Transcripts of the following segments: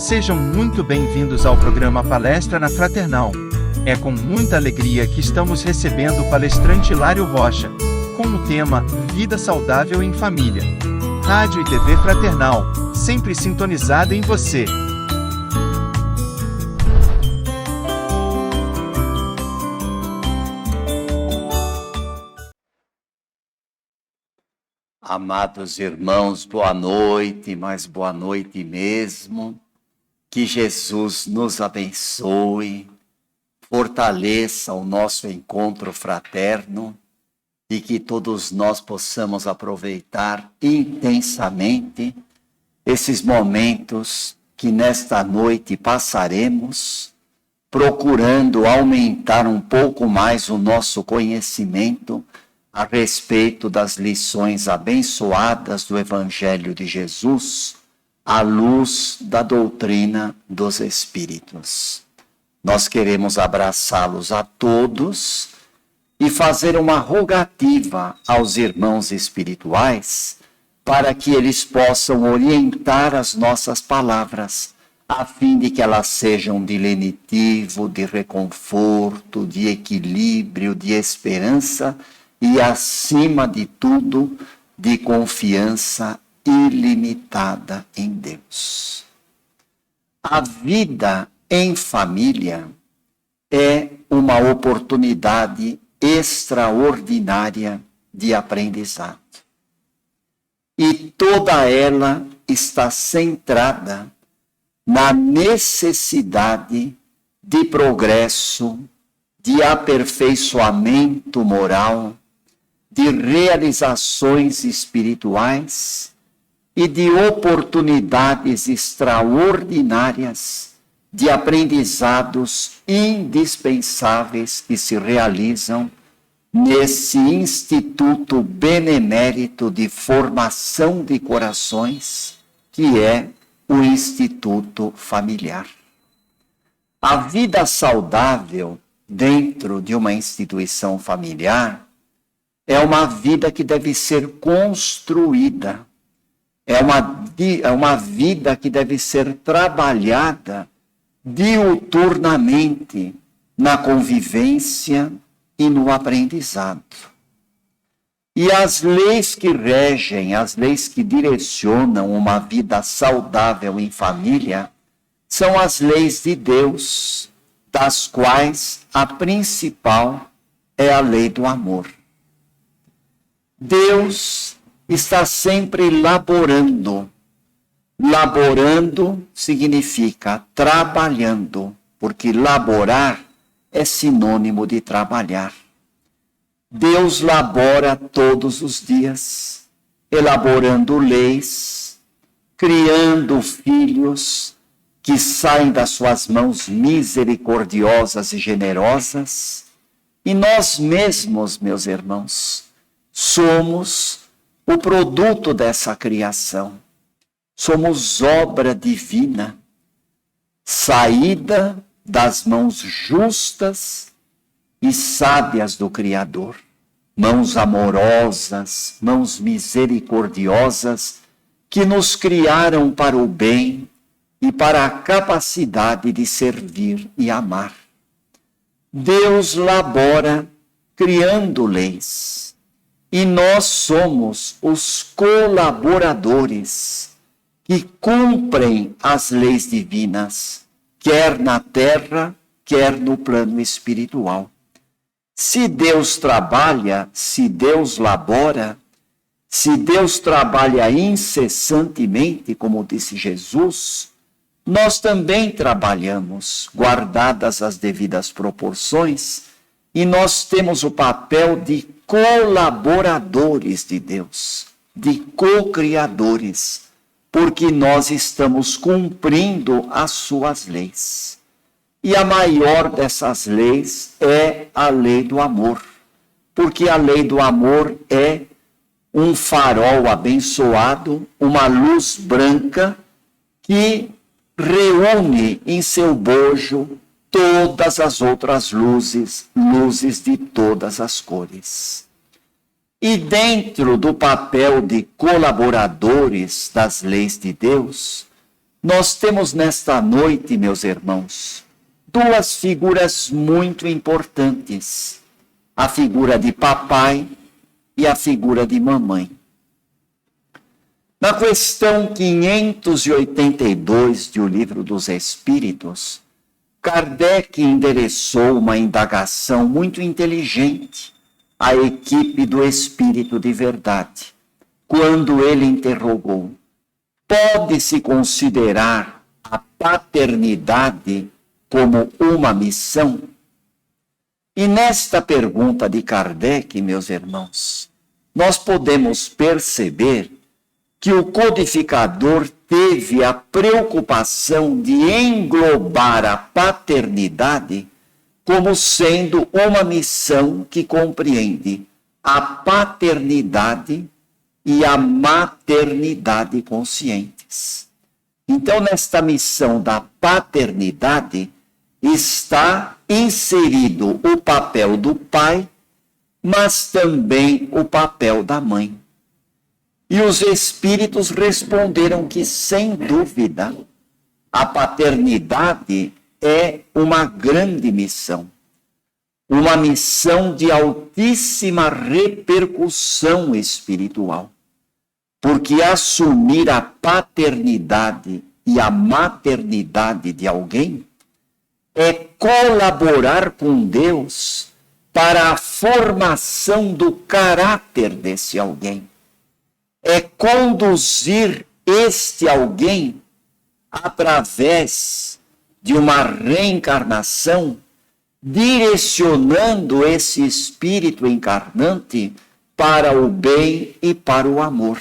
Sejam muito bem-vindos ao programa Palestra na Fraternal. É com muita alegria que estamos recebendo o palestrante Hilário Rocha, com o tema Vida Saudável em Família. Rádio e TV Fraternal, sempre sintonizada em você. Amados irmãos, boa noite, mas boa noite mesmo. Que Jesus nos abençoe, fortaleça o nosso encontro fraterno e que todos nós possamos aproveitar intensamente esses momentos que nesta noite passaremos, procurando aumentar um pouco mais o nosso conhecimento a respeito das lições abençoadas do Evangelho de Jesus, à luz da doutrina dos Espíritos. Nós queremos abraçá-los a todos e fazer uma rogativa aos irmãos espirituais para que eles possam orientar as nossas palavras, a fim de que elas sejam de lenitivo, de reconforto, de equilíbrio, de esperança e, acima de tudo, de confiança ilimitada em Deus. A vida em família é uma oportunidade extraordinária de aprendizado. E toda ela está centrada na necessidade de progresso, de aperfeiçoamento moral, de realizações espirituais e de oportunidades extraordinárias de aprendizados indispensáveis que se realizam nesse instituto benemérito de formação de corações, que é o Instituto Familiar. A vida saudável dentro de uma instituição familiar é uma vida que deve ser construída, é uma vida que deve ser trabalhada diuturnamente na convivência e no aprendizado. E as leis que regem, as leis que direcionam uma vida saudável em família, são as leis de Deus, das quais a principal é a lei do amor. Deus está sempre laborando. Laborando significa trabalhando, porque laborar é sinônimo de trabalhar. Deus labora todos os dias, elaborando leis, criando filhos que saem das suas mãos misericordiosas e generosas. E nós mesmos, meus irmãos, somos o produto dessa criação. Somos obra divina, saída das mãos justas e sábias do Criador. Mãos amorosas, mãos misericordiosas, que nos criaram para o bem e para a capacidade de servir e amar. Deus labora criando leis, e nós somos os colaboradores que cumprem as leis divinas, quer na terra, quer no plano espiritual. Se Deus trabalha, se Deus labora, se Deus trabalha incessantemente, como disse Jesus, nós também trabalhamos, guardadas as devidas proporções, e nós temos o papel de colaboradores de Deus, de co-criadores, porque nós estamos cumprindo as suas leis. E a maior dessas leis é a lei do amor, porque a lei do amor é um farol abençoado, uma luz branca que reúne em seu bojo todas as outras luzes, luzes de todas as cores. E dentro do papel de colaboradores das leis de Deus, nós temos nesta noite, meus irmãos, duas figuras muito importantes. A figura de papai e a figura de mamãe. Na questão 582 do Livro dos Espíritos, Kardec endereçou uma indagação muito inteligente à equipe do Espírito de Verdade, quando ele interrogou: pode-se considerar a paternidade como uma missão? E nesta pergunta de Kardec, meus irmãos, nós podemos perceber que o codificador teve a preocupação de englobar a paternidade como sendo uma missão que compreende a paternidade e a maternidade conscientes. Então, nesta missão da paternidade, está inserido o papel do pai, mas também o papel da mãe. E os espíritos responderam que, sem dúvida, a paternidade é uma grande missão. Uma missão de altíssima repercussão espiritual. Porque assumir a paternidade e a maternidade de alguém é colaborar com Deus para a formação do caráter desse alguém. É conduzir este alguém através de uma reencarnação, direcionando esse espírito encarnante para o bem e para o amor.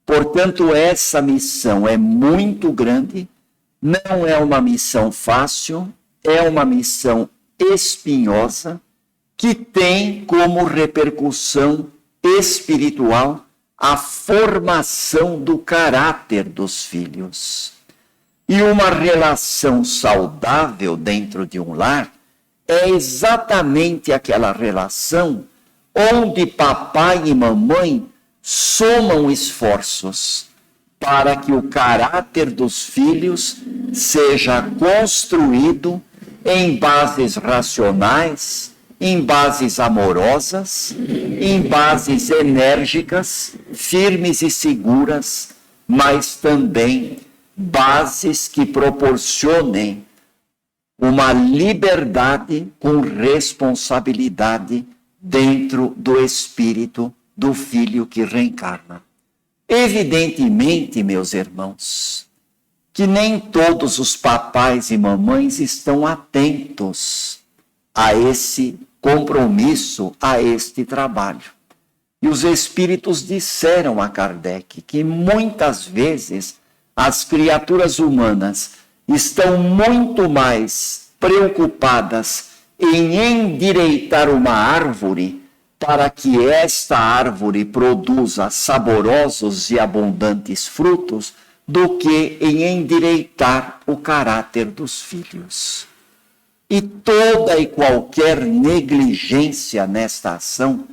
Portanto, essa missão é muito grande, não é uma missão fácil, é uma missão espinhosa, que tem como repercussão espiritual a formação do caráter dos filhos. E uma relação saudável dentro de um lar é exatamente aquela relação onde papai e mamãe somam esforços para que o caráter dos filhos seja construído em bases racionais, em bases amorosas, em bases enérgicas, firmes e seguras, mas também bases que proporcionem uma liberdade com responsabilidade dentro do espírito do filho que reencarna. Evidentemente, meus irmãos, que nem todos os papais e mamães estão atentos a esse compromisso, a este trabalho. E os espíritos disseram a Kardec que muitas vezes as criaturas humanas estão muito mais preocupadas em endireitar uma árvore para que esta árvore produza saborosos e abundantes frutos do que em endireitar o caráter dos filhos. E toda e qualquer negligência nesta ação,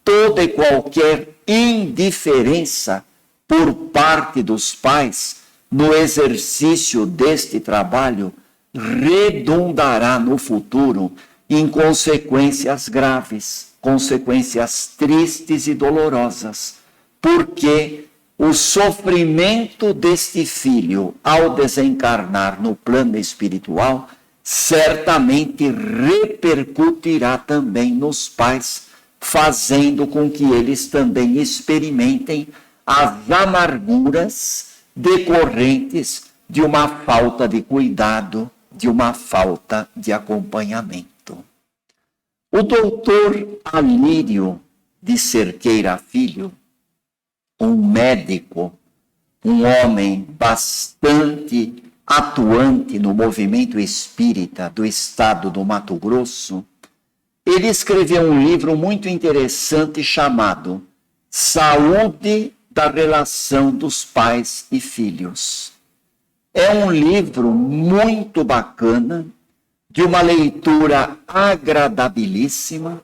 toda e qualquer indiferença por parte dos pais no exercício deste trabalho redundará no futuro em consequências graves, consequências tristes e dolorosas, porque o sofrimento deste filho ao desencarnar no plano espiritual certamente repercutirá também nos pais, fazendo com que eles também experimentem as amarguras decorrentes de uma falta de cuidado, de uma falta de acompanhamento. O doutor Alírio de Cerqueira Filho, um médico, um homem bastante atuante no movimento espírita do estado do Mato Grosso, ele escreveu um livro muito interessante chamado Saúde da Relação dos Pais e Filhos. É um livro muito bacana, de uma leitura agradabilíssima,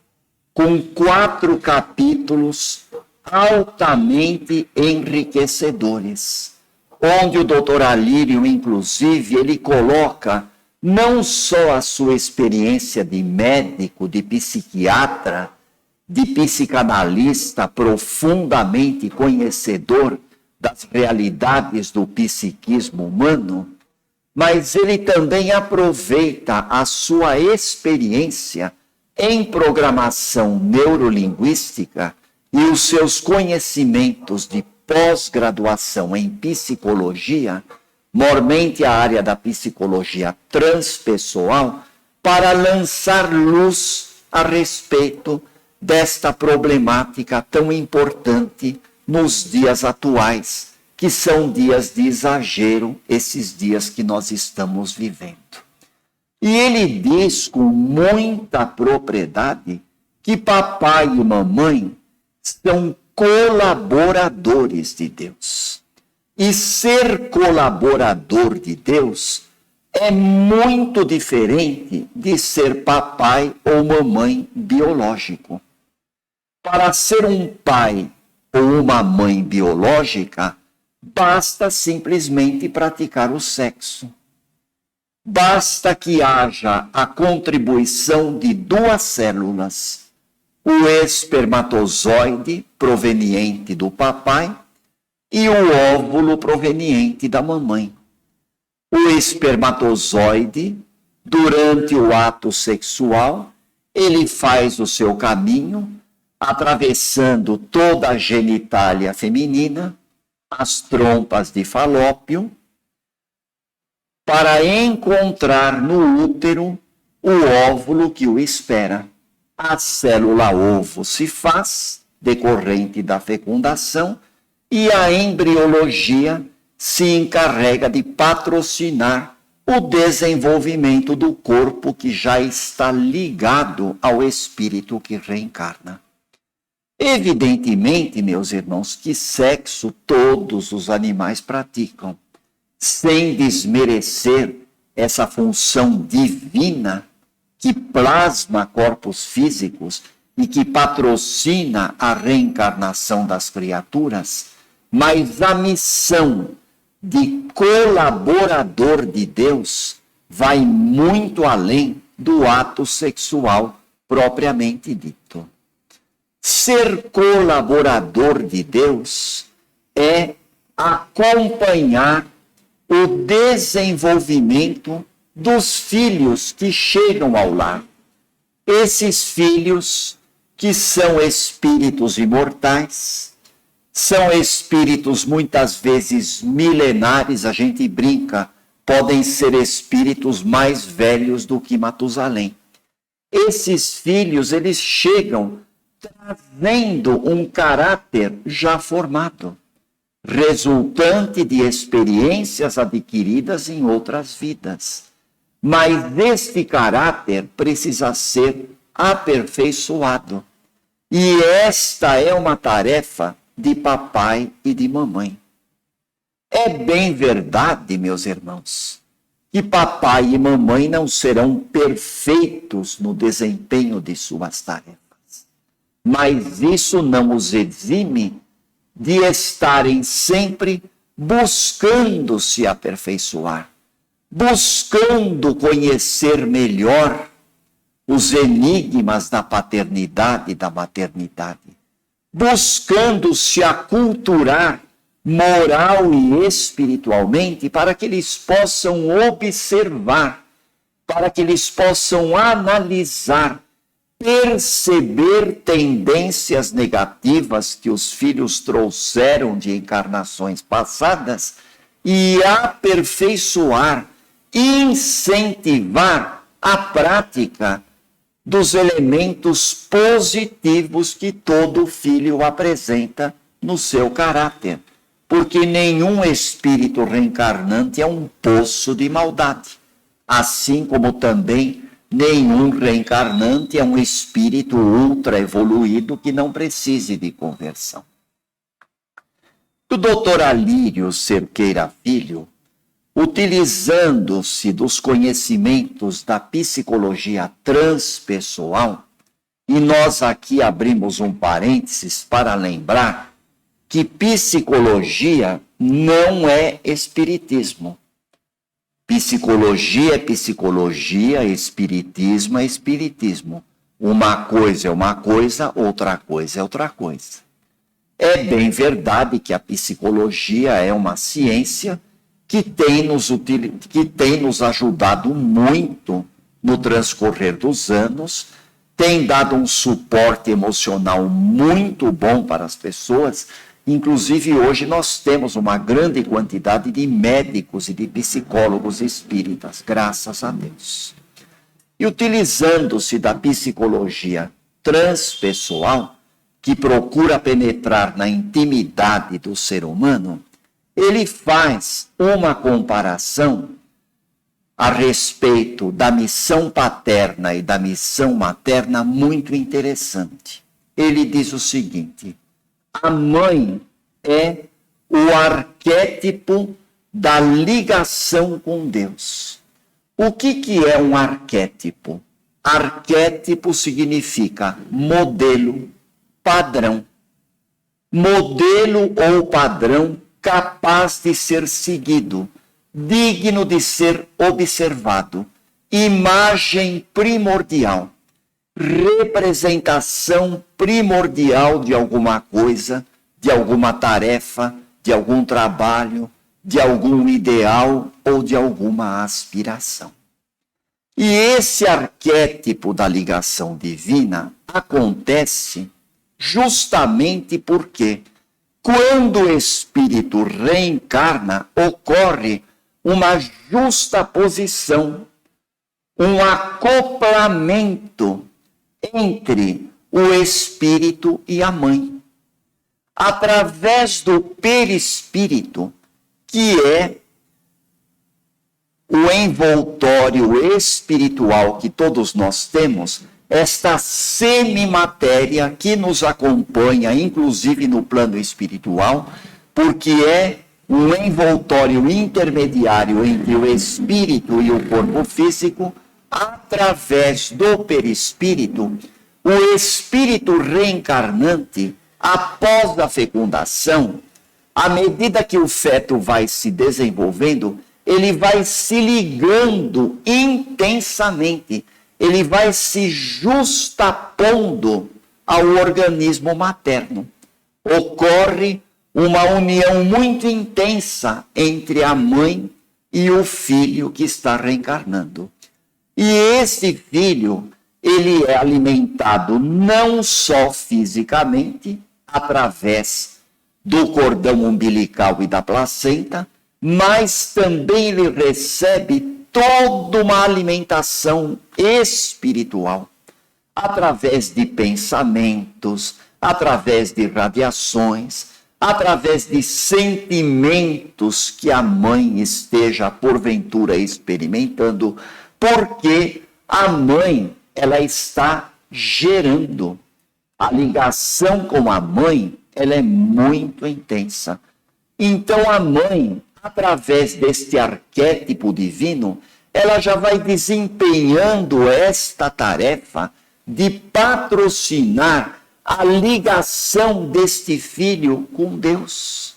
com 4 capítulos altamente enriquecedores, onde o doutor Alírio, inclusive, ele coloca não só a sua experiência de médico, de psiquiatra, de psicanalista profundamente conhecedor das realidades do psiquismo humano, mas ele também aproveita a sua experiência em programação neurolinguística e os seus conhecimentos de pós-graduação em psicologia, mormente a área da psicologia transpessoal, para lançar luz a respeito desta problemática tão importante nos dias atuais, que são dias de exagero, esses dias que nós estamos vivendo. E ele diz com muita propriedade que papai e mamãe são colaboradores de Deus. E ser colaborador de Deus é muito diferente de ser papai ou mamãe biológico. Para ser um pai ou uma mãe biológica, basta simplesmente praticar o sexo. Basta que haja a contribuição de duas células, o espermatozoide proveniente do papai e o óvulo proveniente da mamãe. O espermatozoide, durante o ato sexual, ele faz o seu caminho, atravessando toda a genitália feminina, as trompas de Falópio, para encontrar no útero o óvulo que o espera. A célula ovo se faz, decorrente da fecundação, e a embriologia se encarrega de patrocinar o desenvolvimento do corpo que já está ligado ao espírito que reencarna. Evidentemente, meus irmãos, que sexo todos os animais praticam, sem desmerecer essa função divina que plasma corpos físicos e que patrocina a reencarnação das criaturas, mas a missão de colaborador de Deus vai muito além do ato sexual propriamente dito. Ser colaborador de Deus é acompanhar o desenvolvimento dos filhos que chegam ao lar. Esses filhos que são espíritos imortais, são espíritos muitas vezes milenares, a gente brinca, podem ser espíritos mais velhos do que Matusalém. Esses filhos, eles chegam trazendo um caráter já formado, resultante de experiências adquiridas em outras vidas. Mas este caráter precisa ser aperfeiçoado. E esta é uma tarefa de papai e de mamãe. É bem verdade, meus irmãos, que papai e mamãe não serão perfeitos no desempenho de suas tarefas. Mas isso não os exime de estarem sempre buscando se aperfeiçoar, buscando conhecer melhor os enigmas da paternidade e da maternidade, buscando se aculturar moral e espiritualmente para que eles possam observar, para que eles possam analisar, perceber tendências negativas que os filhos trouxeram de encarnações passadas e aperfeiçoar, incentivar a prática dos elementos positivos que todo filho apresenta no seu caráter. Porque nenhum espírito reencarnante é um poço de maldade. Assim como também nenhum reencarnante é um espírito ultra evoluído que não precise de conversão. O doutor Alírio Cerqueira Filho, utilizando-se dos conhecimentos da psicologia transpessoal, e nós aqui abrimos um parênteses para lembrar que psicologia não é espiritismo. Psicologia é psicologia, espiritismo é espiritismo. Uma coisa é uma coisa, outra coisa é outra coisa. É bem verdade que a psicologia é uma ciência que tem nos ajudado muito no transcorrer dos anos, tem dado um suporte emocional muito bom para as pessoas. Inclusive, hoje nós temos uma grande quantidade de médicos e de psicólogos espíritas, graças a Deus. E utilizando-se da psicologia transpessoal, que procura penetrar na intimidade do ser humano, ele faz uma comparação a respeito da missão paterna e da missão materna muito interessante. Ele diz o seguinte: a mãe é o arquétipo da ligação com Deus. O que é um arquétipo? Arquétipo significa modelo, padrão. Modelo ou padrão capaz de ser seguido, digno de ser observado, imagem primordial, representação primordial de alguma coisa, de alguma tarefa, de algum trabalho, de algum ideal ou de alguma aspiração. E esse arquétipo da ligação divina acontece justamente porque, quando o espírito reencarna, ocorre uma justaposição, um acoplamento entre o espírito e a mãe. Através do perispírito, que é o envoltório espiritual que todos nós temos, esta semimatéria que nos acompanha, inclusive no plano espiritual, porque é um envoltório intermediário entre o espírito e o corpo físico. Através do perispírito, o espírito reencarnante, após a fecundação, à medida que o feto vai se desenvolvendo, ele vai se ligando intensamente, ele vai se justapondo ao organismo materno. Ocorre uma união muito intensa entre a mãe e o filho que está reencarnando. E esse filho, ele é alimentado não só fisicamente, através do cordão umbilical e da placenta, mas também ele recebe toda uma alimentação espiritual, através de pensamentos, através de radiações, através de sentimentos que a mãe esteja porventura experimentando, porque a mãe, ela está gerando. A ligação com a mãe, ela é muito intensa. Então a mãe, através deste arquétipo divino, ela já vai desempenhando esta tarefa de patrocinar a ligação deste filho com Deus.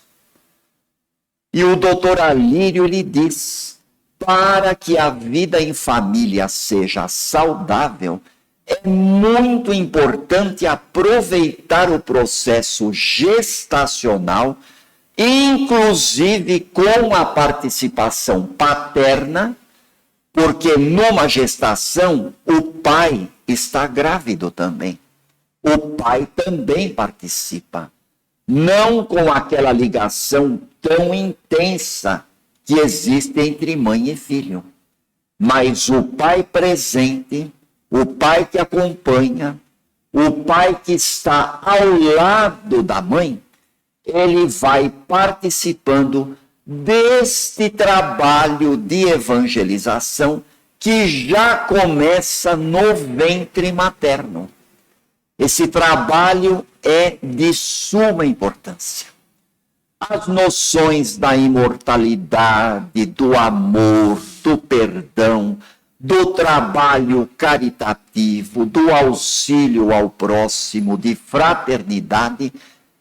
E o doutor Alírio lhe diz: para que a vida em família seja saudável, é muito importante aproveitar o processo gestacional, inclusive com a participação paterna, porque numa gestação o pai está grávido também. O pai também participa, não com aquela ligação tão intensa que existe entre mãe e filho, mas o pai presente, o pai que acompanha, o pai que está ao lado da mãe, ele vai participando deste trabalho de evangelização que já começa no ventre materno. Esse trabalho é de suma importância. As noções da imortalidade, do amor, do perdão, do trabalho caritativo, do auxílio ao próximo, de fraternidade,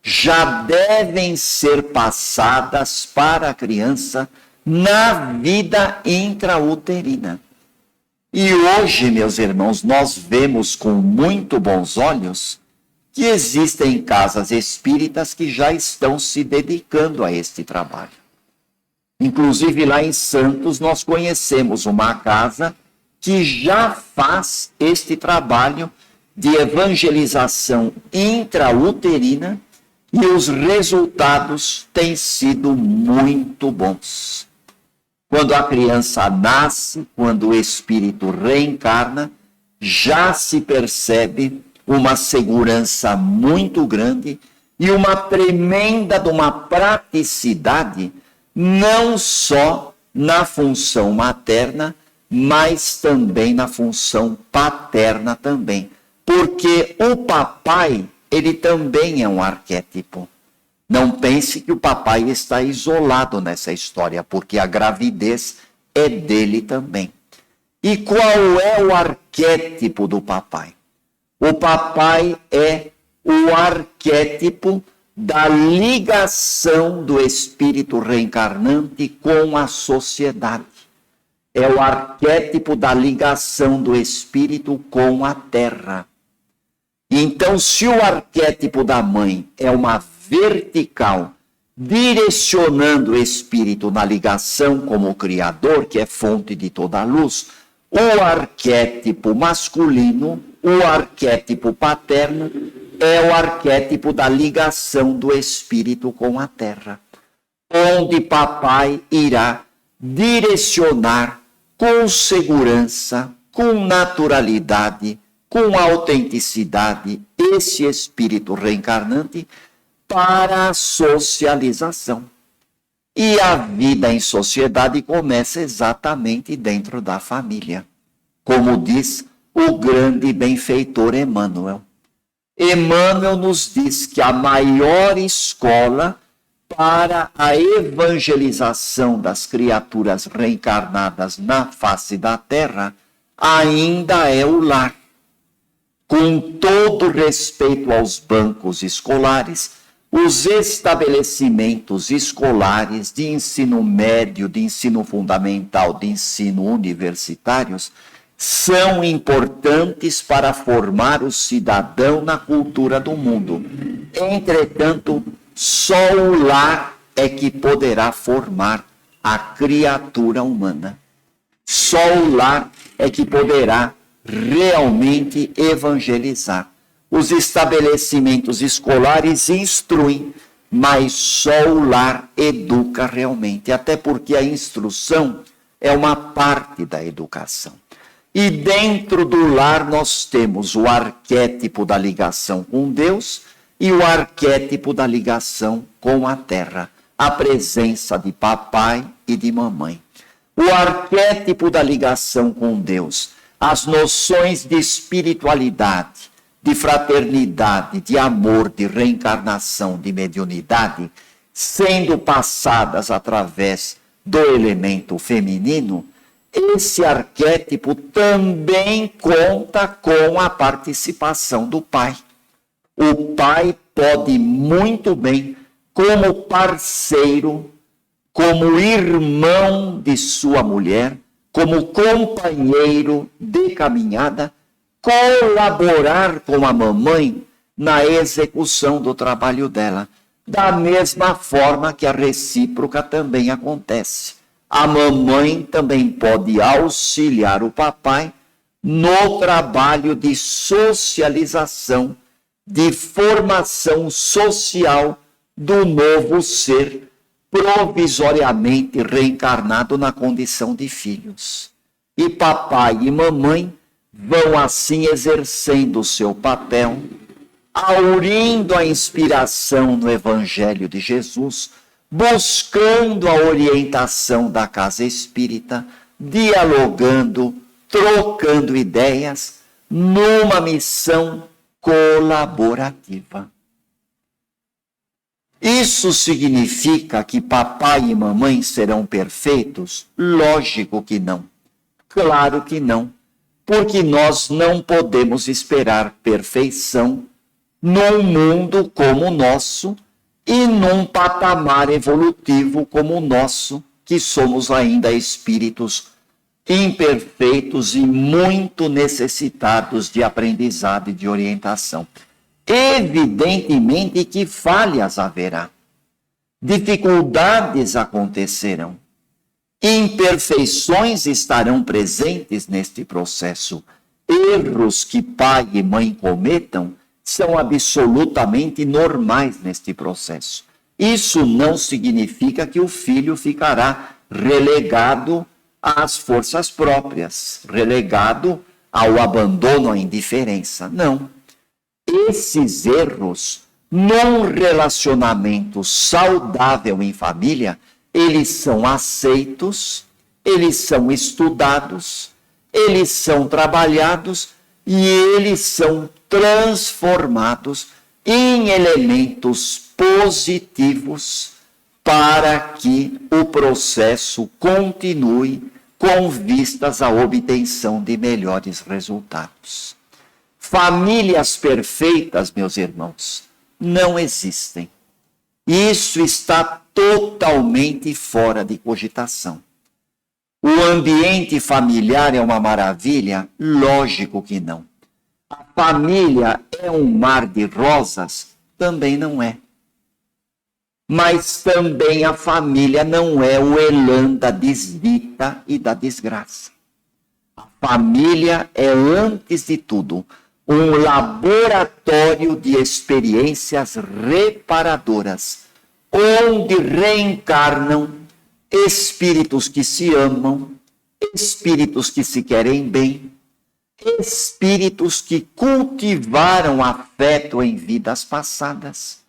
já devem ser passadas para a criança na vida intrauterina. E hoje, meus irmãos, nós vemos com muito bons olhos que existem casas espíritas que já estão se dedicando a este trabalho. Inclusive lá em Santos nós conhecemos uma casa que já faz este trabalho de evangelização intrauterina e os resultados têm sido muito bons. Quando a criança nasce, quando o espírito reencarna, já se percebe uma segurança muito grande e uma tremenda de uma praticidade, não só na função materna, mas também na função paterna também. Porque o papai, ele também é um arquétipo. Não pense que o papai está isolado nessa história, porque a gravidez é dele também. E qual é o arquétipo do papai? O papai é o arquétipo da ligação do espírito reencarnante com a sociedade. É o arquétipo da ligação do espírito com a terra. Então, se o arquétipo da mãe é uma vertical, direcionando o espírito na ligação como o Criador, que é fonte de toda a luz, o arquétipo masculino, o arquétipo paterno, é o arquétipo da ligação do espírito com a terra, onde papai irá direcionar com segurança, com naturalidade, com autenticidade, esse espírito reencarnante para a socialização. E a vida em sociedade começa exatamente dentro da família. Como diz o grande benfeitor Emmanuel. Emmanuel nos diz que a maior escola para a evangelização das criaturas reencarnadas na face da terra ainda é o lar. Com todo respeito aos bancos escolares, os estabelecimentos escolares de ensino médio, de ensino fundamental, de ensino universitários, são importantes para formar o cidadão na cultura do mundo. Entretanto, só o lar é que poderá formar a criatura humana. Só o lar é que poderá realmente evangelizar. Os estabelecimentos escolares instruem, mas só o lar educa realmente, até porque a instrução é uma parte da educação. E dentro do lar nós temos o arquétipo da ligação com Deus e o arquétipo da ligação com a terra, a presença de papai e de mamãe. O arquétipo da ligação com Deus, as noções de espiritualidade, de fraternidade, de amor, de reencarnação, de mediunidade, sendo passadas através do elemento feminino, esse arquétipo também conta com a participação do pai. O pai pode muito bem, como parceiro, como irmão de sua mulher, como companheiro de caminhada, colaborar com a mamãe na execução do trabalho dela, da mesma forma que a recíproca também acontece. A mamãe também pode auxiliar o papai no trabalho de socialização, de formação social do novo ser, provisoriamente reencarnado na condição de filhos. E papai e mamãe vão assim exercendo o seu papel, aurindo a inspiração no Evangelho de Jesus, buscando a orientação da casa espírita, dialogando, trocando ideias, numa missão colaborativa. Isso significa que papai e mamãe serão perfeitos? Lógico que não. Claro que não. Porque nós não podemos esperar perfeição num mundo como o nosso e num patamar evolutivo como o nosso, que somos ainda espíritos imperfeitos e muito necessitados de aprendizado e de orientação. Evidentemente que falhas haverá, dificuldades acontecerão, imperfeições estarão presentes neste processo. Erros que pai e mãe cometam são absolutamente normais neste processo. Isso não significa que o filho ficará relegado às forças próprias, relegado ao abandono, à indiferença. Não. Esses erros, num relacionamento saudável em família, eles são aceitos, eles são estudados, eles são trabalhados e eles são transformados em elementos positivos para que o processo continue com vistas à obtenção de melhores resultados. Famílias perfeitas, meus irmãos, não existem. Isso está totalmente fora de cogitação. O ambiente familiar é uma maravilha? Lógico que não. A família é um mar de rosas? Também não é. Mas também a família não é o elan da desdita e da desgraça. A família é, antes de tudo, um laboratório de experiências reparadoras, onde reencarnam espíritos que se amam, espíritos que se querem bem, espíritos que cultivaram afeto em vidas passadas,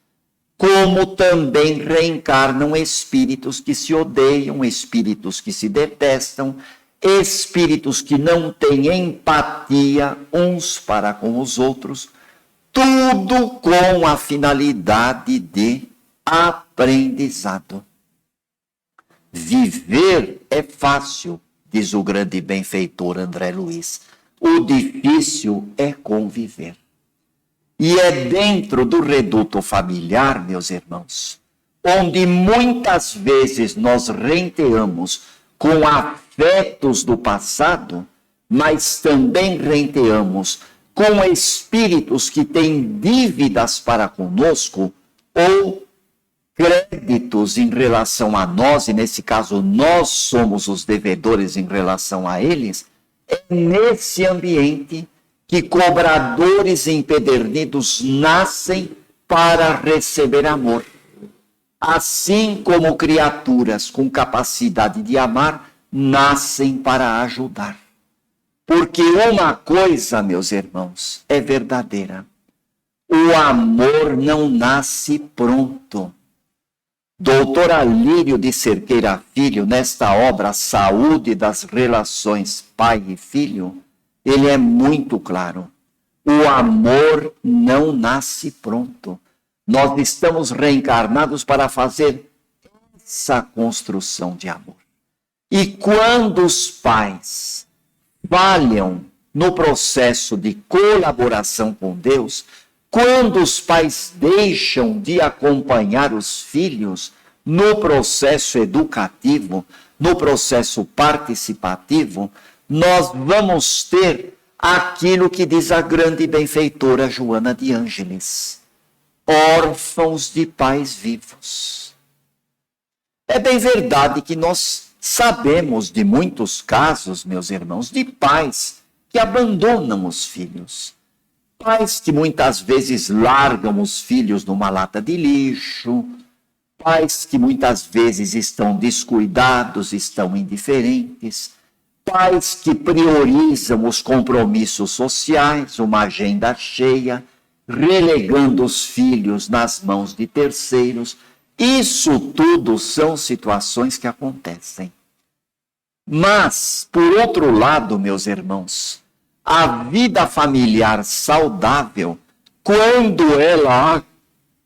como também reencarnam espíritos que se odeiam, espíritos que se detestam, espíritos que não têm empatia uns para com os outros, tudo com a finalidade de aprendizado. Viver é fácil, diz o grande benfeitor André Luiz. O difícil é conviver. E é dentro do reduto familiar, meus irmãos, onde muitas vezes nós renteamos com afetos do passado, mas também renteamos com espíritos que têm dívidas para conosco ou créditos em relação a nós, e nesse caso nós somos os devedores em relação a eles. É nesse ambiente que cobradores empedernidos nascem para receber amor. Assim como criaturas com capacidade de amar nascem para ajudar. Porque uma coisa, meus irmãos, é verdadeira. O amor não nasce pronto. Doutor Alírio de Cerqueira Filho, nesta obra Saúde das Relações Pai e Filho, ele é muito claro. O amor não nasce pronto. Nós estamos reencarnados para fazer essa construção de amor. E quando os pais falham no processo de colaboração com Deus, quando os pais deixam de acompanhar os filhos no processo educativo, no processo participativo, nós vamos ter aquilo que diz a grande benfeitora Joana de Ângeles: órfãos de pais vivos. É bem verdade que nós sabemos de muitos casos, meus irmãos, de pais que abandonam os filhos. Pais que muitas vezes largam os filhos numa lata de lixo, pais que muitas vezes estão descuidados, estão indiferentes, pais que priorizam os compromissos sociais, uma agenda cheia, relegando os filhos nas mãos de terceiros. Isso tudo são situações que acontecem. Mas, por outro lado, meus irmãos, a vida familiar saudável, quando ela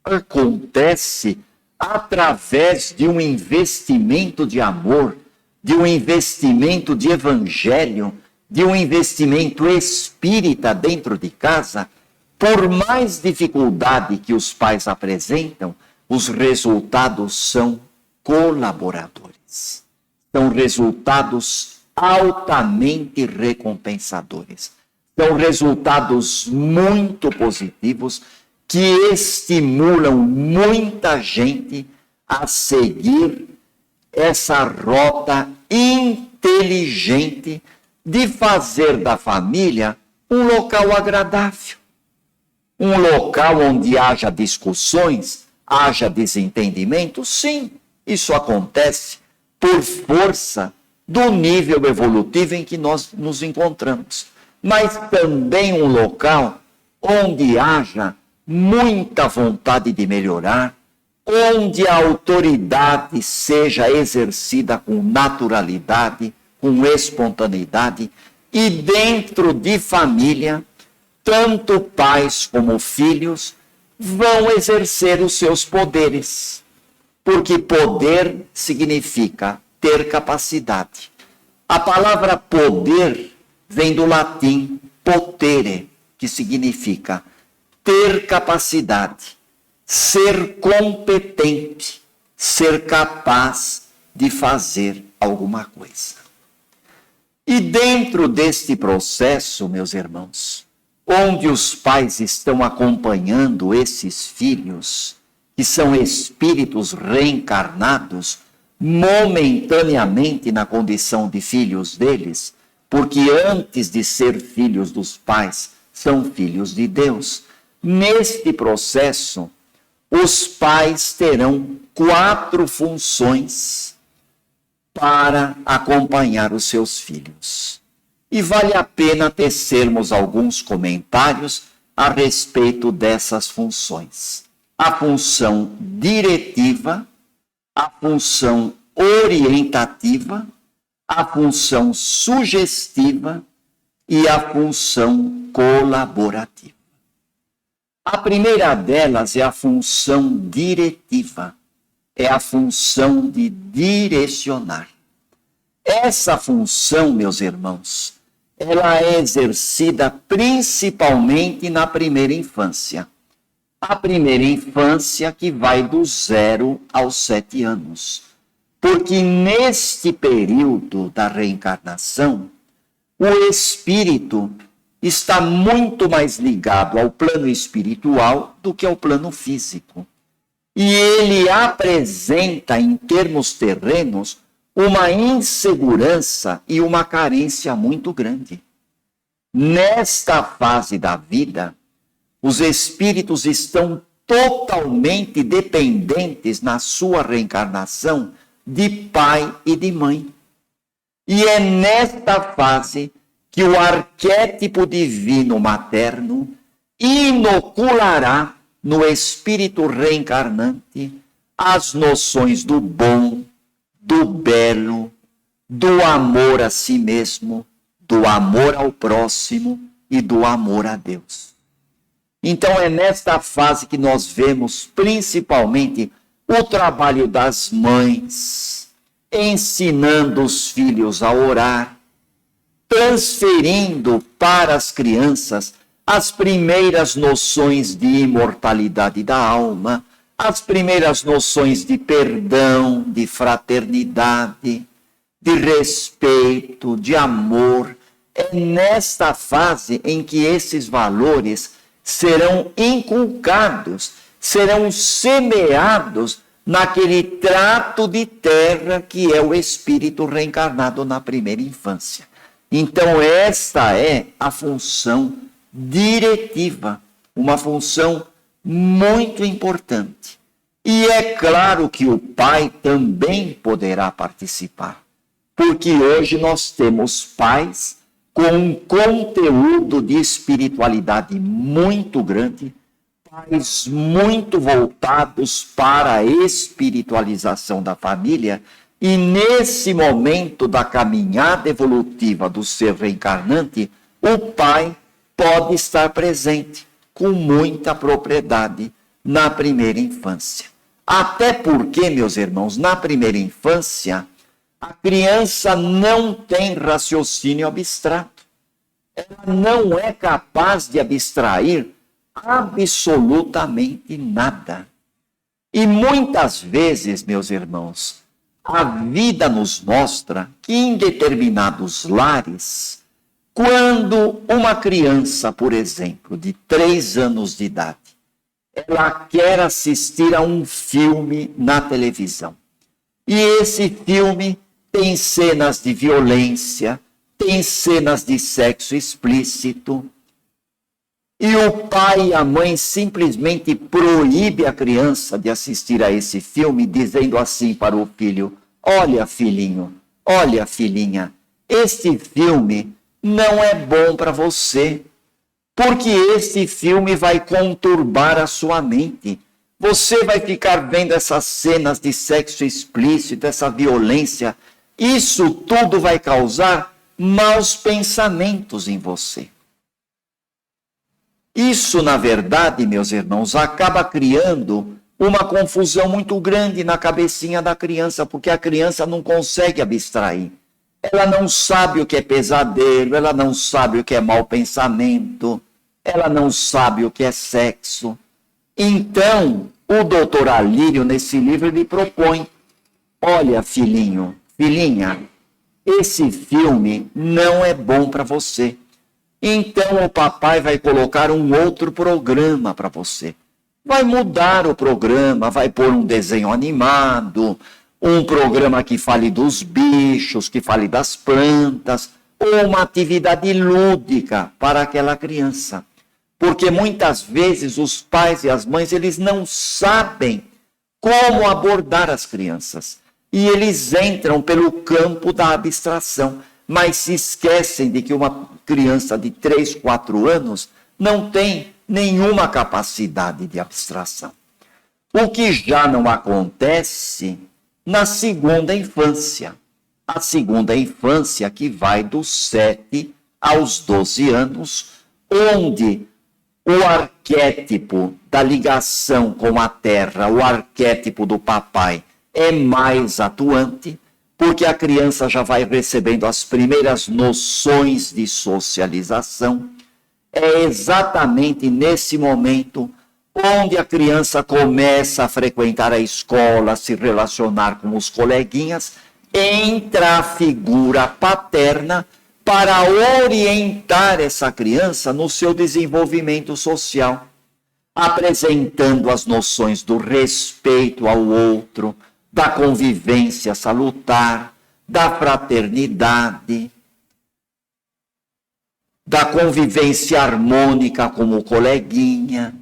acontece através de um investimento de amor, de um investimento de evangelho, de um investimento espírita dentro de casa, Por mais dificuldade que os pais apresentam, os resultados são colaboradores. São resultados altamente recompensadores. São resultados muito positivos que estimulam muita gente a seguir essa rota inteligente de fazer da família um local agradável. Um local onde haja discussões, haja desentendimento, sim, isso acontece por força do nível evolutivo em que nós nos encontramos. Mas também um local onde haja muita vontade de melhorar, onde a autoridade seja exercida com naturalidade, com espontaneidade, e dentro de família, tanto pais como filhos vão exercer os seus poderes, porque poder significa ter capacidade. A palavra poder vem do latim potere, que significa ter capacidade, ser competente, ser capaz de fazer alguma coisa. E dentro deste processo, meus irmãos, onde os pais estão acompanhando esses filhos, que são espíritos reencarnados, momentaneamente na condição de filhos deles, porque antes de ser filhos dos pais, são filhos de Deus. Neste processo, os pais terão 4 funções para acompanhar os seus filhos. E vale a pena tecermos alguns comentários a respeito dessas funções. A função diretiva, a função orientativa, a função sugestiva e a função colaborativa. A primeira delas é a função diretiva, é a função de direcionar. Essa função, meus irmãos, ela é exercida principalmente na primeira infância. A primeira infância que vai do 0 aos 7 anos. Porque neste período da reencarnação, o espírito está muito mais ligado ao plano espiritual do que ao plano físico. E ele apresenta, em termos terrenos, uma insegurança e uma carência muito grande. Nesta fase da vida, os espíritos estão totalmente dependentes na sua reencarnação de pai e de mãe. E é nesta fase que o arquétipo divino materno inoculará no espírito reencarnante as noções do bom, do belo, do amor a si mesmo, do amor ao próximo e do amor a Deus. Então é nesta fase que nós vemos principalmente o trabalho das mães, ensinando os filhos a orar, transferindo para as crianças as primeiras noções de imortalidade da alma, as primeiras noções de perdão, de fraternidade, de respeito, de amor. É nesta fase em que esses valores serão inculcados, serão semeados naquele trato de terra que é o espírito reencarnado na primeira infância. Então, esta é a função diretiva, uma função muito importante. E é claro que o pai também poderá participar, porque hoje nós temos pais com um conteúdo de espiritualidade muito grande, pais muito voltados para a espiritualização da família, e nesse momento da caminhada evolutiva do ser reencarnante, o pai pode estar presente com muita propriedade na primeira infância. Até porque, meus irmãos, na primeira infância, a criança não tem raciocínio abstrato. Ela não é capaz de abstrair absolutamente nada. E muitas vezes, meus irmãos, a vida nos mostra que em determinados lares, quando uma criança, por exemplo, de 3 anos de idade, ela quer assistir a um filme na televisão, e esse filme tem cenas de violência, tem cenas de sexo explícito, e o pai e a mãe simplesmente proíbe a criança de assistir a esse filme, dizendo assim para o filho: olha, filhinho, olha, filhinha, este filme não é bom para você, porque esse filme vai conturbar a sua mente. Você vai ficar vendo essas cenas de sexo explícito, essa violência. Isso tudo vai causar maus pensamentos em você. Isso, na verdade, meus irmãos, acaba criando uma confusão muito grande na cabecinha da criança, porque a criança não consegue abstrair. Ela não sabe o que é pesadelo, ela não sabe o que é mau pensamento, ela não sabe o que é sexo. Então, o doutor Alírio, nesse livro, ele propõe: olha, filhinho, filhinha, esse filme não é bom para você. Então o papai vai colocar um outro programa para você. Vai mudar o programa, vai pôr um desenho animado, um programa que fale dos bichos, que fale das plantas, ou uma atividade lúdica para aquela criança. Porque muitas vezes os pais e as mães, eles não sabem como abordar as crianças. E eles entram pelo campo da abstração, mas se esquecem de que uma criança de 3, 4 anos não tem nenhuma capacidade de abstração. O que já não acontece na segunda infância. A segunda infância, que vai dos 7 aos 12 anos, onde o arquétipo da ligação com a terra, o arquétipo do papai, é mais atuante, porque a criança já vai recebendo as primeiras noções de socialização. É exatamente nesse momento onde a criança começa a frequentar a escola, se relacionar com os coleguinhas, entra a figura paterna para orientar essa criança no seu desenvolvimento social, apresentando as noções do respeito ao outro, da convivência salutar, da fraternidade, da convivência harmônica com o coleguinha,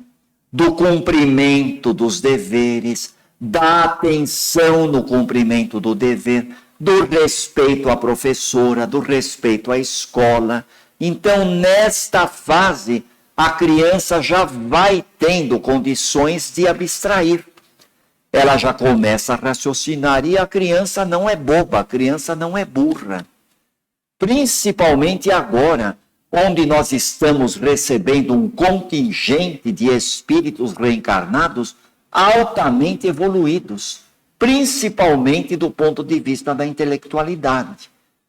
do cumprimento dos deveres, da atenção no cumprimento do dever, do respeito à professora, do respeito à escola. Então, nesta fase, a criança já vai tendo condições de abstrair. Ela já começa a raciocinar, e a criança não é boba, a criança não é burra. Principalmente agora, onde nós estamos recebendo um contingente de espíritos reencarnados altamente evoluídos, principalmente do ponto de vista da intelectualidade.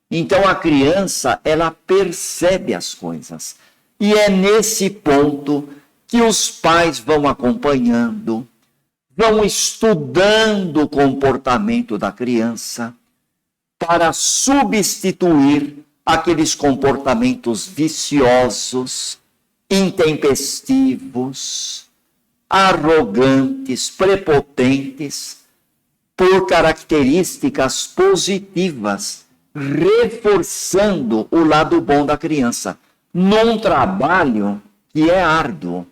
Então a criança, ela percebe as coisas. E é nesse ponto que os pais vão acompanhando, vão estudando o comportamento da criança para substituir aqueles comportamentos viciosos, intempestivos, arrogantes, prepotentes, por características positivas, reforçando o lado bom da criança, num trabalho que é árduo,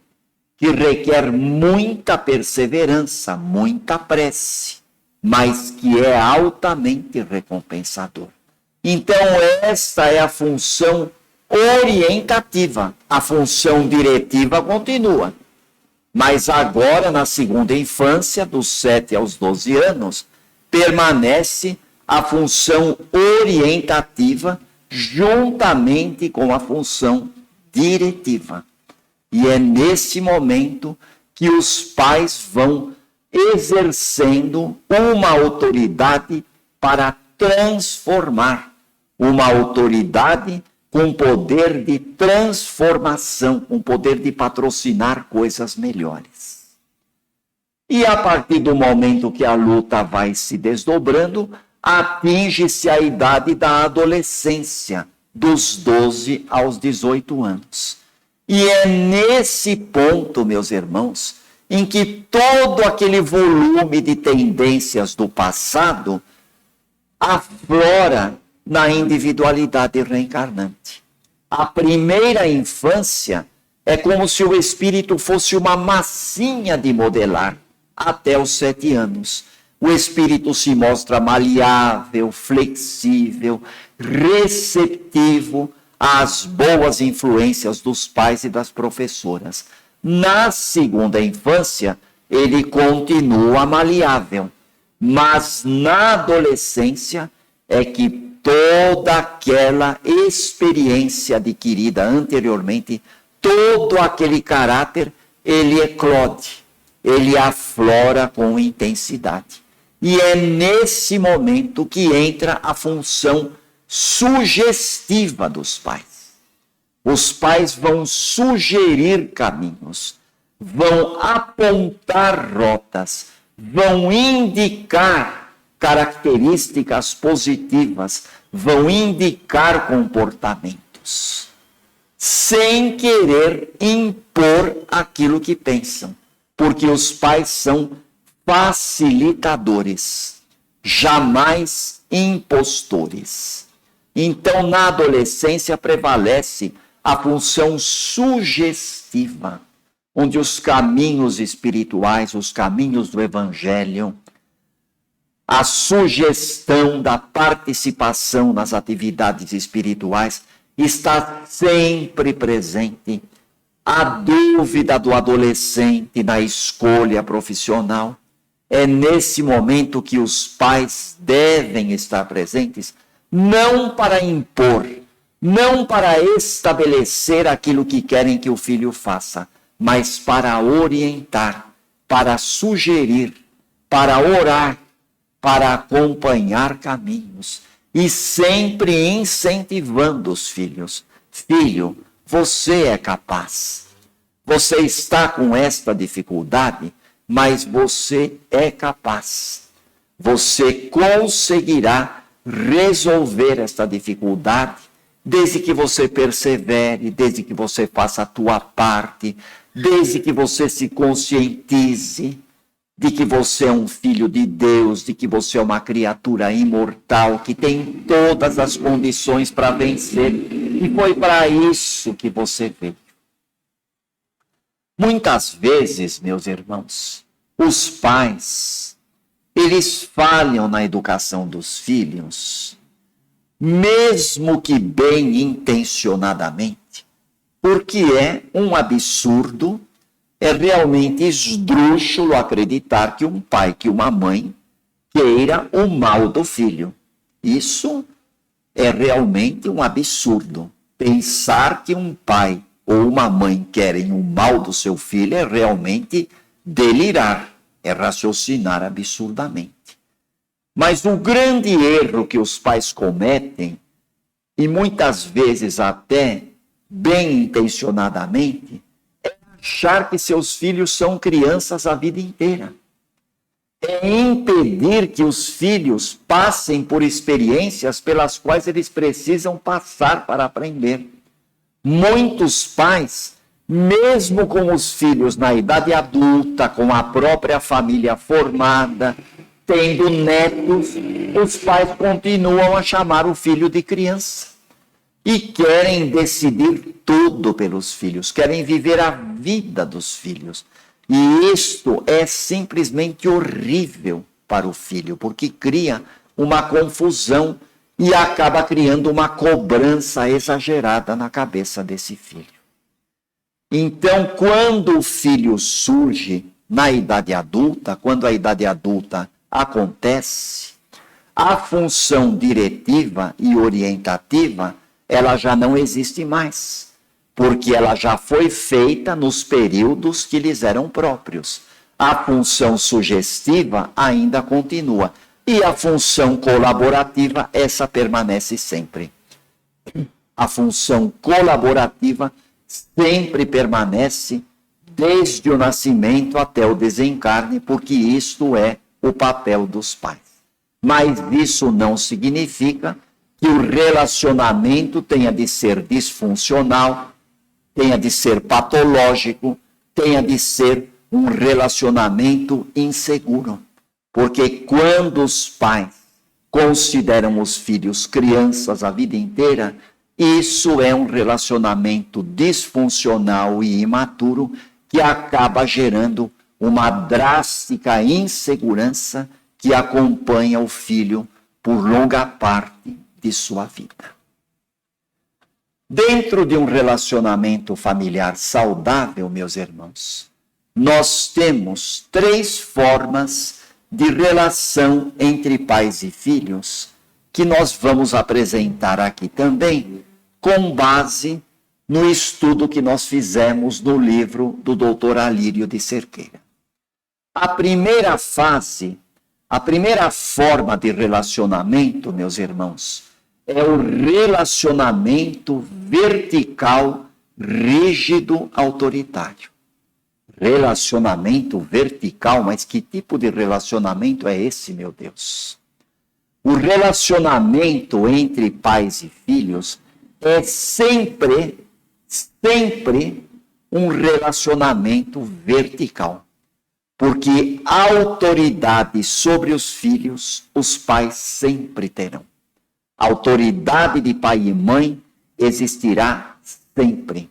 que requer muita perseverança, muita prece, mas que é altamente recompensador. Então, esta é a função orientativa. A função diretiva continua. Mas agora, na segunda infância, dos 7 aos 12 anos, permanece a função orientativa juntamente com a função diretiva. E é nesse momento que os pais vão exercendo uma autoridade para transformar, uma autoridade com poder de transformação, com poder de patrocinar coisas melhores. E a partir do momento que a luta vai se desdobrando, atinge-se a idade da adolescência, dos 12 aos 18 anos. E é nesse ponto, meus irmãos, em que todo aquele volume de tendências do passado aflora na individualidade reencarnante. A primeira infância é como se o espírito fosse uma massinha de modelar até os 7 anos. O espírito se mostra maleável, flexível, receptivo às boas influências dos pais e das professoras. Na segunda infância, ele continua maleável, mas na adolescência é que toda aquela experiência adquirida anteriormente, todo aquele caráter, ele eclode, ele aflora com intensidade. E é nesse momento que entra a função sugestiva dos pais. Os pais vão sugerir caminhos, vão apontar rotas, vão indicar características positivas, vão indicar comportamentos, sem querer impor aquilo que pensam, porque os pais são facilitadores, jamais impostores. Então, na adolescência prevalece a função sugestiva, onde os caminhos espirituais, os caminhos do Evangelho, a sugestão da participação nas atividades espirituais está sempre presente. A dúvida do adolescente na escolha profissional, é nesse momento que os pais devem estar presentes, não para impor, não para estabelecer aquilo que querem que o filho faça, mas para orientar, para sugerir, para orar, para acompanhar caminhos e sempre incentivando os filhos. Filho, você é capaz. Você está com esta dificuldade, mas você é capaz. Você conseguirá resolver esta dificuldade desde que você persevere, desde que você faça a tua parte, desde que você se conscientize de que você é um filho de Deus, de que você é uma criatura imortal, que tem todas as condições para vencer. E foi para isso que você veio. Muitas vezes, meus irmãos, os pais, eles falham na educação dos filhos, mesmo que bem intencionadamente, porque é um absurdo, é realmente esdrúxulo acreditar que um pai, que uma mãe queira o mal do filho. Isso é realmente um absurdo. Pensar que um pai ou uma mãe querem o mal do seu filho é realmente delirar, é raciocinar absurdamente. Mas o grande erro que os pais cometem, e muitas vezes até bem intencionadamente, é achar que seus filhos são crianças a vida inteira. É impedir que os filhos passem por experiências pelas quais eles precisam passar para aprender. Muitos pais, mesmo com os filhos na idade adulta, com a própria família formada, tendo netos, os pais continuam a chamar o filho de criança. E querem decidir tudo pelos filhos, querem viver a vida dos filhos. E isto é simplesmente horrível para o filho, porque cria uma confusão e acaba criando uma cobrança exagerada na cabeça desse filho. Então, quando o filho surge na idade adulta, quando a idade adulta acontece, a função diretiva e orientativa, ela já não existe mais, porque ela já foi feita nos períodos que lhes eram próprios. A função sugestiva ainda continua, e a função colaborativa, essa permanece sempre. a função colaborativa sempre permanece desde o nascimento até o desencarne, porque isto é o papel dos pais. Mas isso não significa que o relacionamento tenha de ser disfuncional, tenha de ser patológico, tenha de ser um relacionamento inseguro. Porque quando os pais consideram os filhos crianças a vida inteira, isso é um relacionamento disfuncional e imaturo que acaba gerando uma drástica insegurança que acompanha o filho por longa parte de sua vida. Dentro de um relacionamento familiar saudável, meus irmãos, nós temos 3 formas de relação entre pais e filhos que nós vamos apresentar aqui também, com base no estudo que nós fizemos no livro do Dr. Alírio de Cerqueira. A primeira fase, a primeira forma de relacionamento, meus irmãos, é o relacionamento vertical, rígido, autoritário. Relacionamento vertical, mas que tipo de relacionamento é esse, meu Deus? O relacionamento entre pais e filhos é sempre um relacionamento vertical. Porque a autoridade sobre os filhos, os pais sempre terão. A autoridade de pai e mãe existirá sempre.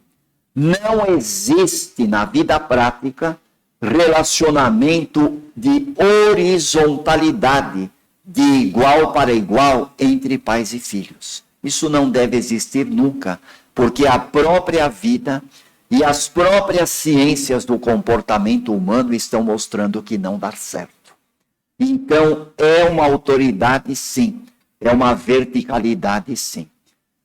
Não existe na vida prática relacionamento de horizontalidade, de igual para igual entre pais e filhos. Isso não deve existir nunca, porque a própria vida e as próprias ciências do comportamento humano estão mostrando que não dá certo. Então, é uma autoridade, sim. É uma verticalidade, sim.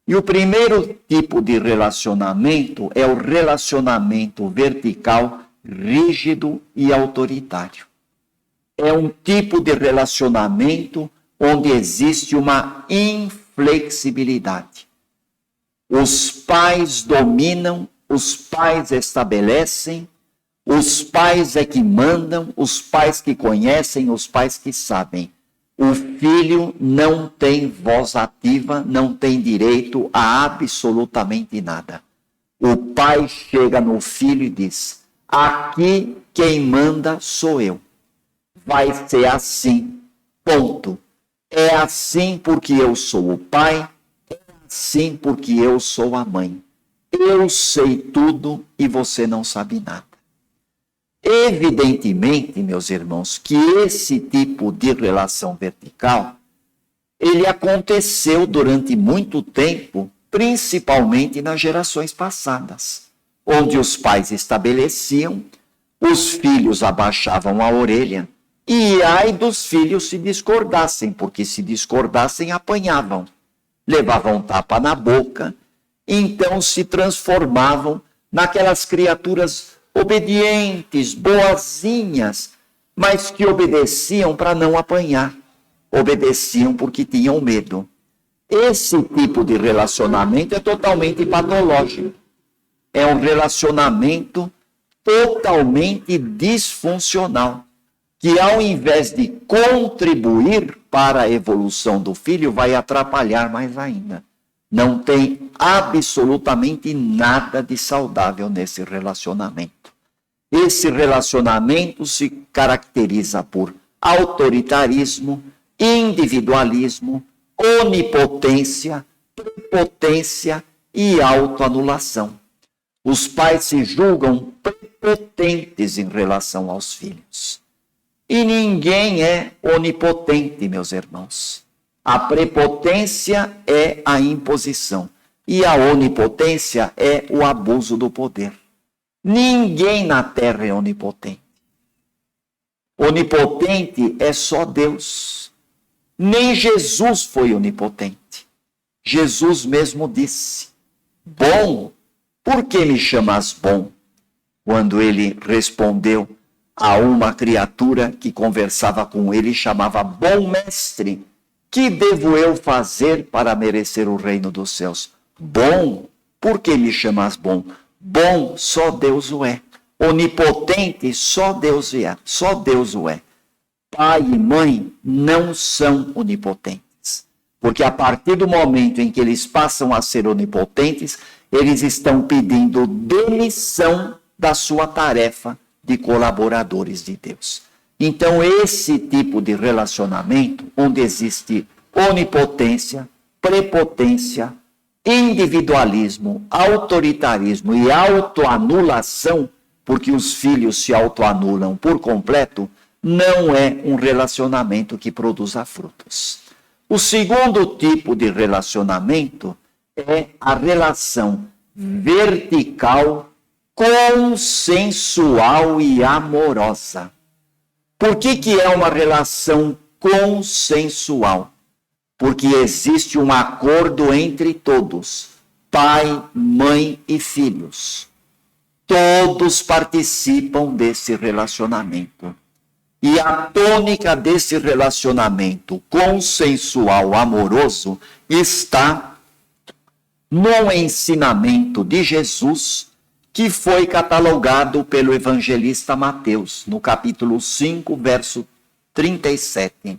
E o primeiro tipo de relacionamento é o relacionamento vertical, rígido e autoritário. É um tipo de relacionamento onde existe uma inflexibilidade. Os pais dominam, os pais estabelecem, os pais é que mandam, os pais que conhecem, os pais que sabem. O filho não tem voz ativa, não tem direito a absolutamente nada. O pai chega no filho e diz: aqui quem manda sou eu. Vai ser assim, ponto. É assim porque eu sou o pai, é assim porque eu sou a mãe. Eu sei tudo e você não sabe nada. Evidentemente, meus irmãos, que esse tipo de relação vertical, ele aconteceu durante muito tempo, principalmente nas gerações passadas, onde os pais estabeleciam, os filhos abaixavam a orelha, e ai dos filhos se discordassem, porque se discordassem apanhavam, levavam tapa na boca, então se transformavam naquelas criaturas obedientes, boazinhas, mas que obedeciam para não apanhar. Obedeciam porque tinham medo. Esse tipo de relacionamento é totalmente patológico. É um relacionamento totalmente disfuncional, que ao invés de contribuir para a evolução do filho, vai atrapalhar mais ainda. Não tem absolutamente nada de saudável nesse relacionamento. Esse relacionamento se caracteriza por autoritarismo, individualismo, onipotência, prepotência e autoanulação. Os pais se julgam prepotentes em relação aos filhos. E ninguém é onipotente, meus irmãos. A prepotência é a imposição e a onipotência é o abuso do poder. Ninguém na Terra é onipotente. Onipotente é só Deus. Nem Jesus foi onipotente. Jesus mesmo disse: bom, por que me chamas bom? Quando ele respondeu a uma criatura que conversava com ele e chamava bom mestre. Que devo eu fazer para merecer o reino dos céus? Bom, por que me chamas bom? Bom, só Deus o é. Onipotente, só Deus é. Só Deus o é. Pai e mãe não são onipotentes. Porque a partir do momento em que eles passam a ser onipotentes, eles estão pedindo demissão da sua tarefa de colaboradores de Deus. Então, esse tipo de relacionamento, onde existe onipotência, prepotência, individualismo, autoritarismo e autoanulação, porque os filhos se autoanulam por completo, não é um relacionamento que produza frutos. O segundo tipo de relacionamento é a relação vertical, consensual e amorosa. Por que é uma relação consensual? Porque existe um acordo entre todos, pai, mãe e filhos. Todos participam desse relacionamento. E a tônica desse relacionamento consensual, amoroso, está no ensinamento de Jesus, que foi catalogado pelo evangelista Mateus, no capítulo 5, verso 37.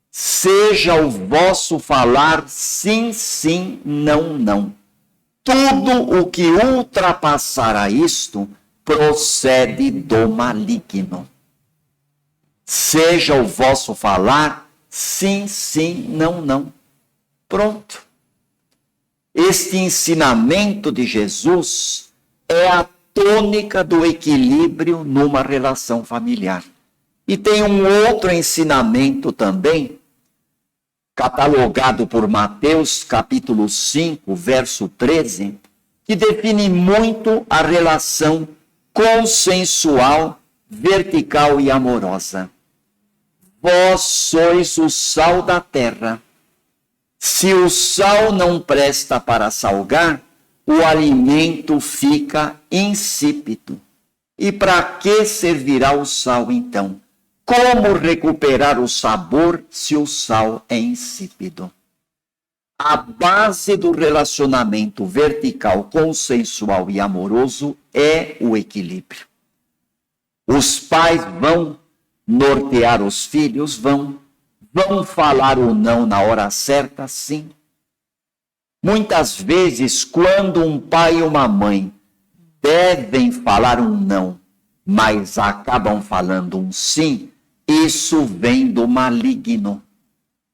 Seja o vosso falar sim, sim, não, não. Tudo o que ultrapassar a isto procede do maligno. Seja o vosso falar sim, sim, não, não. Pronto. Este ensinamento de Jesus é a tônica do equilíbrio numa relação familiar. E tem um outro ensinamento também, catalogado por Mateus, capítulo 5, verso 13, que define muito a relação consensual, vertical e amorosa. Vós sois o sal da terra. Se o sal não presta para salgar, o alimento fica insípido. E para que servirá o sal então? Como recuperar o sabor se o sal é insípido? A base do relacionamento vertical, consensual e amoroso é o equilíbrio. Os pais vão nortear os filhos, vão falar o não na hora certa, sim. Muitas vezes, quando um pai e uma mãe devem falar um não, mas acabam falando um sim, isso vem do maligno,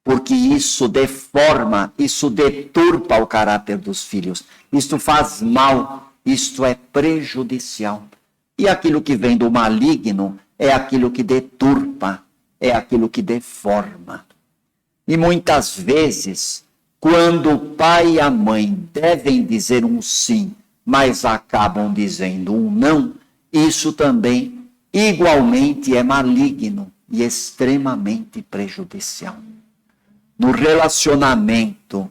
porque isso deforma, isso deturpa o caráter dos filhos. Isto faz mal, isto é prejudicial. E aquilo que vem do maligno é aquilo que deturpa, é aquilo que deforma. E muitas vezes, quando o pai e a mãe devem dizer um sim, mas acabam dizendo um não, isso também igualmente é maligno e extremamente prejudicial. No relacionamento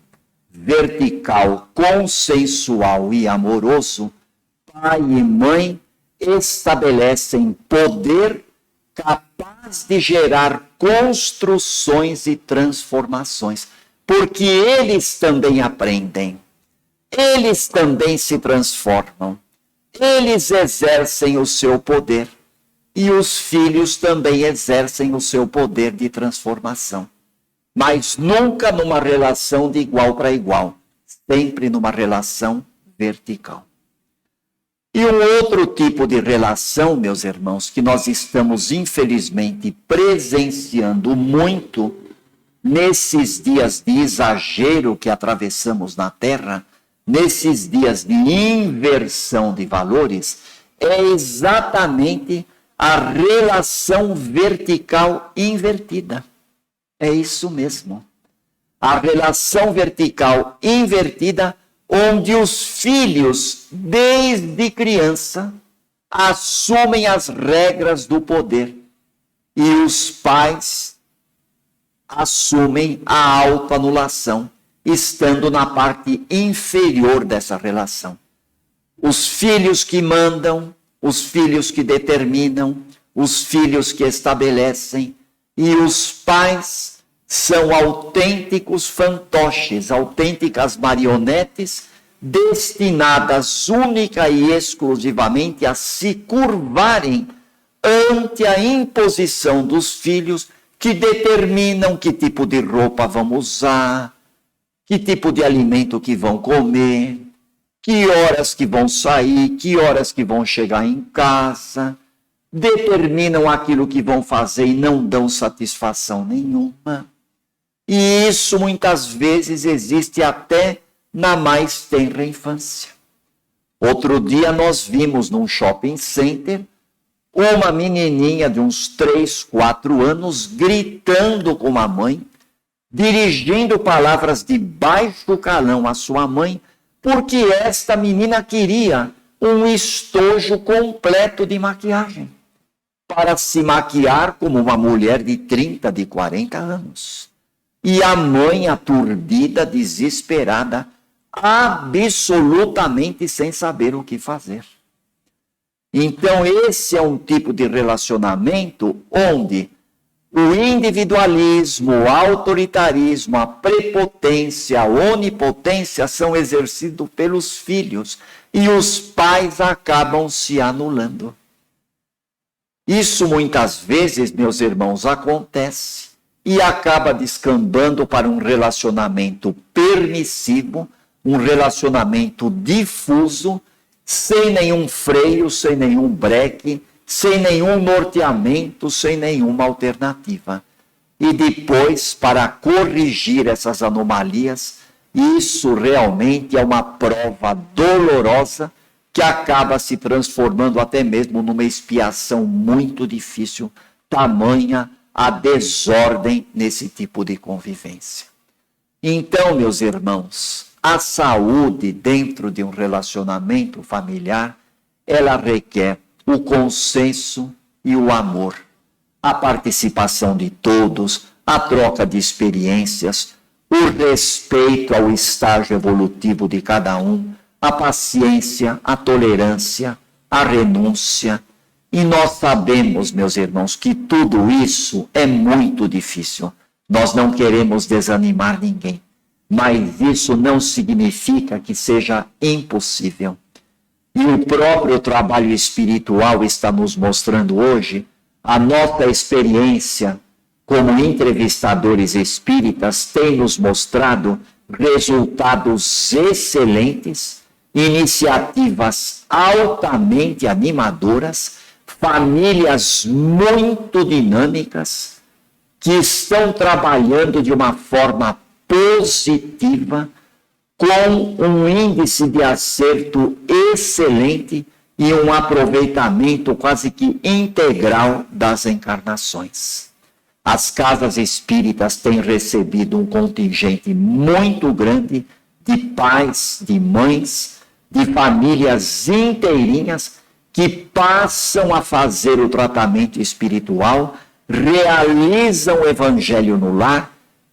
vertical, consensual e amoroso, pai e mãe estabelecem poder capaz de gerar construções e transformações, porque eles também aprendem, eles também se transformam, eles exercem o seu poder e os filhos também exercem o seu poder de transformação, mas nunca numa relação de igual para igual, sempre numa relação vertical. E um outro tipo de relação, meus irmãos, que nós estamos infelizmente presenciando muito nesses dias de exagero que atravessamos na Terra, nesses dias de inversão de valores, é exatamente a relação vertical invertida. É isso mesmo. A relação vertical invertida, onde os filhos, desde criança, assumem as regras do poder e os pais assumem a autoanulação, estando na parte inferior dessa relação. Os filhos que mandam, os filhos que determinam, os filhos que estabelecem, e os pais são autênticos fantoches, autênticas marionetes destinadas única e exclusivamente a se curvarem ante a imposição dos filhos, que determinam que tipo de roupa vão usar, que tipo de alimento que vão comer, que horas que vão sair, que horas que vão chegar em casa, determinam aquilo que vão fazer e não dão satisfação nenhuma. E isso muitas vezes existe até na mais tenra infância. Outro dia nós vimos num shopping center uma menininha de uns 3, 4 anos gritando com a mãe, dirigindo palavras de baixo calão à sua mãe, porque esta menina queria um estojo completo de maquiagem, para se maquiar como uma mulher de 30, de 40 anos. E a mãe aturdida, desesperada, absolutamente sem saber o que fazer. Então esse é um tipo de relacionamento onde o individualismo, o autoritarismo, a prepotência, a onipotência são exercidos pelos filhos e os pais acabam se anulando. Isso muitas vezes, meus irmãos, acontece e acaba descambando para um relacionamento permissivo, um relacionamento difuso, sem nenhum freio, sem nenhum breque, sem nenhum norteamento, sem nenhuma alternativa. E depois, para corrigir essas anomalias, isso realmente é uma prova dolorosa que acaba se transformando até mesmo numa expiação muito difícil, tamanha a desordem nesse tipo de convivência. Então, meus irmãos, a saúde dentro de um relacionamento familiar, ela requer o consenso e o amor, a participação de todos, a troca de experiências, o respeito ao estágio evolutivo de cada um, a paciência, a tolerância, a renúncia. E nós sabemos, meus irmãos, que tudo isso é muito difícil. Nós não queremos desanimar ninguém, mas isso não significa que seja impossível. E o próprio trabalho espiritual está nos mostrando hoje a nossa experiência como entrevistadores espíritas tem nos mostrado resultados excelentes, iniciativas altamente animadoras, famílias muito dinâmicas que estão trabalhando de uma forma positiva, com um índice de acerto excelente e um aproveitamento quase que integral das encarnações. As casas espíritas têm recebido um contingente muito grande de pais, de mães, de famílias inteirinhas que passam a fazer o tratamento espiritual, realizam o evangelho no lar,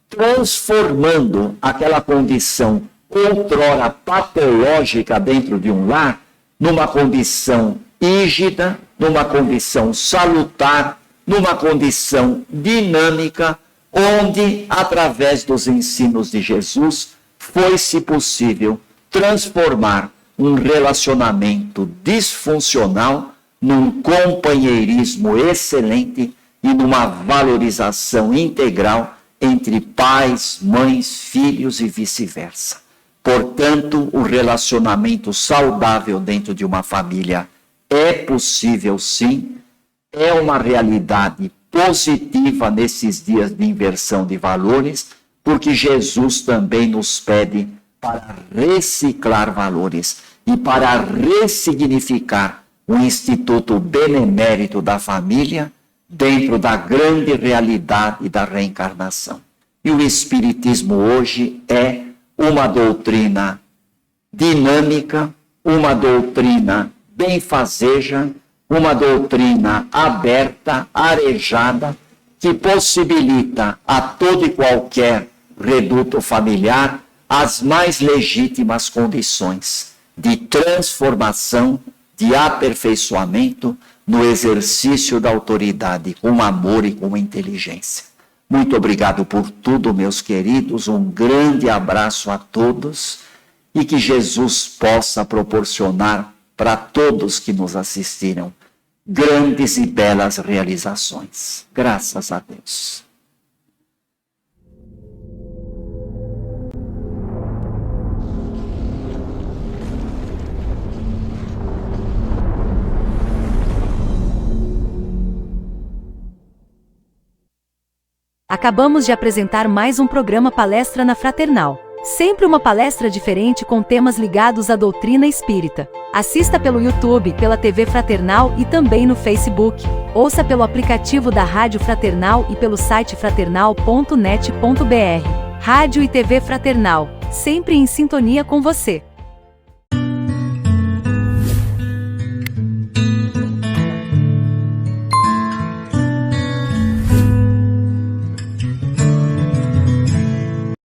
transformando aquela condição outrora patológica dentro de um lar numa condição rígida, numa condição salutar, numa condição dinâmica, onde, através dos ensinos de Jesus, foi-se possível transformar um relacionamento disfuncional num companheirismo excelente e numa valorização integral entre pais, mães, filhos e vice-versa. Portanto, o relacionamento saudável dentro de uma família é possível sim, é uma realidade positiva nesses dias de inversão de valores, porque Jesus também nos pede para reciclar valores e para ressignificar o Instituto Benemérito da Família dentro da grande realidade da reencarnação. E o Espiritismo hoje é uma doutrina dinâmica, uma doutrina benfazeja, uma doutrina aberta, arejada, que possibilita a todo e qualquer reduto familiar as mais legítimas condições de transformação, de aperfeiçoamento no exercício da autoridade, com amor e com inteligência. Muito obrigado por tudo, meus queridos. Um grande abraço a todos e que Jesus possa proporcionar para todos que nos assistiram grandes e belas realizações. Graças a Deus. Acabamos de apresentar mais um programa Palestra na Fraternal. Sempre uma palestra diferente com temas ligados à doutrina espírita. Assista pelo YouTube, pela TV Fraternal e também no Facebook. Ouça pelo aplicativo da Rádio Fraternal e pelo site fraternal.net.br. Rádio e TV Fraternal, sempre em sintonia com você.